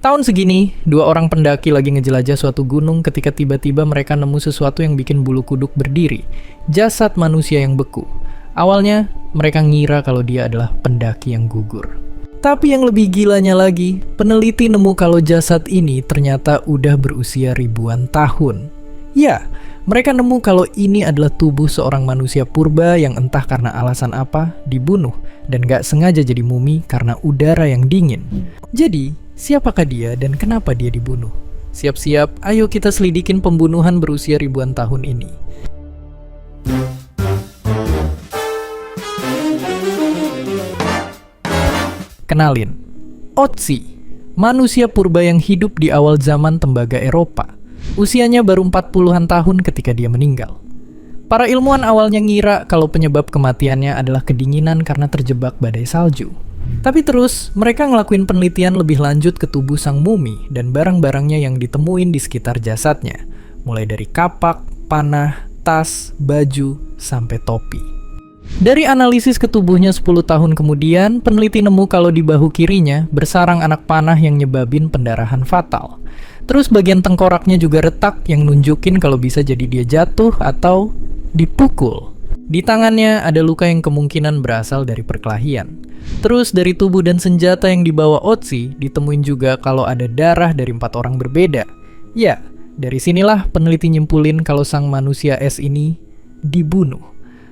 Tahun segini, dua orang pendaki lagi ngejelajah suatu gunung ketika tiba-tiba mereka nemu sesuatu yang bikin bulu kuduk berdiri. Jasad manusia yang beku. Awalnya, mereka ngira kalau dia adalah pendaki yang gugur. Tapi yang lebih gilanya lagi, peneliti nemu kalau jasad ini ternyata udah berusia ribuan tahun. Ya, mereka nemu kalau ini adalah tubuh seorang manusia purba yang entah karena alasan apa dibunuh dan gak sengaja jadi mumi karena udara yang dingin. Jadi, siapakah dia dan kenapa dia dibunuh? Siap-siap, ayo kita selidikin pembunuhan berusia ribuan tahun ini. Kenalin, Otzi, manusia purba yang hidup di awal zaman tembaga Eropa. Usianya baru 40-an tahun ketika dia meninggal. Para ilmuwan awalnya ngira kalau penyebab kematiannya adalah kedinginan karena terjebak badai salju. Tapi terus, mereka ngelakuin penelitian lebih lanjut ke tubuh sang mumi dan barang-barangnya yang ditemuin di sekitar jasadnya. Mulai dari kapak, panah, tas, baju, sampai topi. Dari analisis ke tubuhnya 10 tahun kemudian, peneliti nemu kalau di bahu kirinya bersarang anak panah yang nyebabin pendarahan fatal. Terus bagian tengkoraknya juga retak yang nunjukin kalau bisa jadi dia jatuh atau dipukul. Di tangannya ada luka yang kemungkinan berasal dari perkelahian. Terus dari tubuh dan senjata yang dibawa Otzi ditemuin juga kalau ada darah dari 4 orang berbeda. Ya, dari sinilah peneliti nyimpulin kalau sang manusia es ini dibunuh.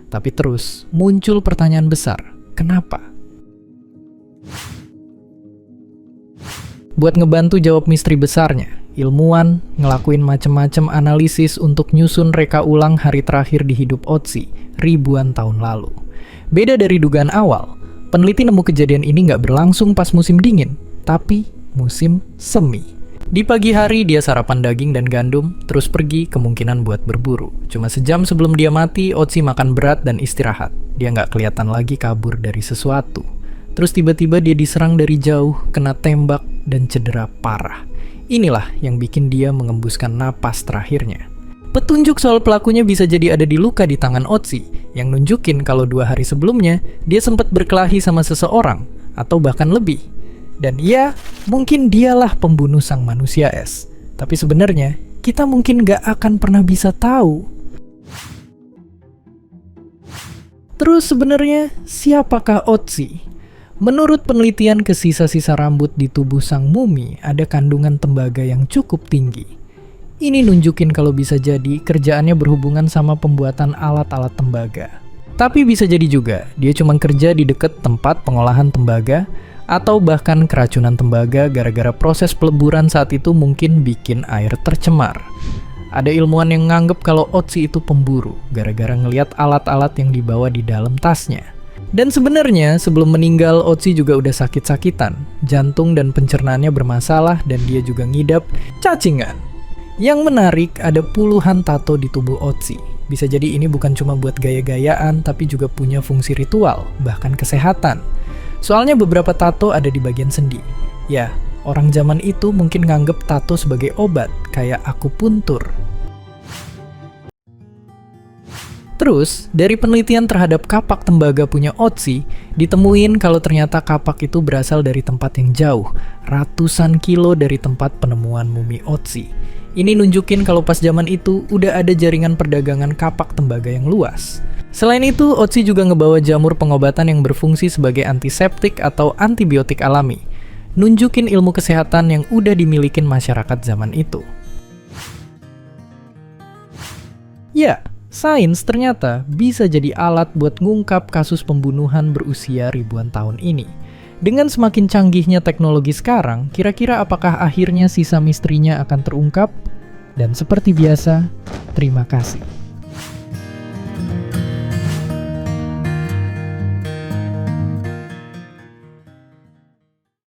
Tapi terus muncul pertanyaan besar, kenapa? Buat ngebantu jawab misteri besarnya, ilmuwan ngelakuin macem-macem analisis untuk nyusun reka ulang hari terakhir di hidup Otzi ribuan tahun lalu. Beda dari dugaan awal, peneliti nemu kejadian ini nggak berlangsung pas musim dingin, tapi musim semi. Di pagi hari dia sarapan daging dan gandum, terus pergi kemungkinan buat berburu. Cuma sejam sebelum dia mati, Otzi makan berat dan istirahat. Dia nggak kelihatan lagi kabur dari sesuatu. Terus tiba-tiba dia diserang dari jauh, kena tembak, dan cedera parah. Inilah yang bikin dia mengembuskan napas terakhirnya. Petunjuk soal pelakunya bisa jadi ada di luka di tangan Otzi, yang nunjukin kalau 2 hari sebelumnya dia sempat berkelahi sama seseorang, atau bahkan lebih. Dan ya, mungkin dialah pembunuh sang manusia es. Tapi sebenarnya, kita mungkin gak akan pernah bisa tahu. Terus sebenarnya, siapakah Otzi? Menurut penelitian ke sisa-sisa rambut di tubuh sang mumi, ada kandungan tembaga yang cukup tinggi. Ini nunjukin kalau bisa jadi kerjaannya berhubungan sama pembuatan alat-alat tembaga. Tapi bisa jadi juga, dia cuma kerja di dekat tempat pengolahan tembaga, atau bahkan keracunan tembaga gara-gara proses peleburan saat itu mungkin bikin air tercemar. Ada ilmuwan yang nganggep kalau Otzi itu pemburu, gara-gara ngelihat alat-alat yang dibawa di dalam tasnya. Dan sebenarnya sebelum meninggal, Otzi juga udah sakit-sakitan. Jantung dan pencernaannya bermasalah dan dia juga ngidap cacingan. Yang menarik, ada puluhan tato di tubuh Otzi. Bisa jadi ini bukan cuma buat gaya-gayaan, tapi juga punya fungsi ritual, bahkan kesehatan. Soalnya beberapa tato ada di bagian sendi. Ya, orang zaman itu mungkin nganggep tato sebagai obat, kayak akupuntur. Terus, dari penelitian terhadap kapak tembaga punya Otzi, ditemuin kalau ternyata kapak itu berasal dari tempat yang jauh, ratusan kilo dari tempat penemuan mumi Otzi. Ini nunjukin kalau pas zaman itu udah ada jaringan perdagangan kapak tembaga yang luas. Selain itu, Otzi juga ngebawa jamur pengobatan yang berfungsi sebagai antiseptik atau antibiotik alami. Nunjukin ilmu kesehatan yang udah dimilikin masyarakat zaman itu. Ya, sains ternyata bisa jadi alat buat ngungkap kasus pembunuhan berusia ribuan tahun ini. Dengan semakin canggihnya teknologi sekarang, kira-kira apakah akhirnya sisa misterinya akan terungkap? Dan seperti biasa, terima kasih.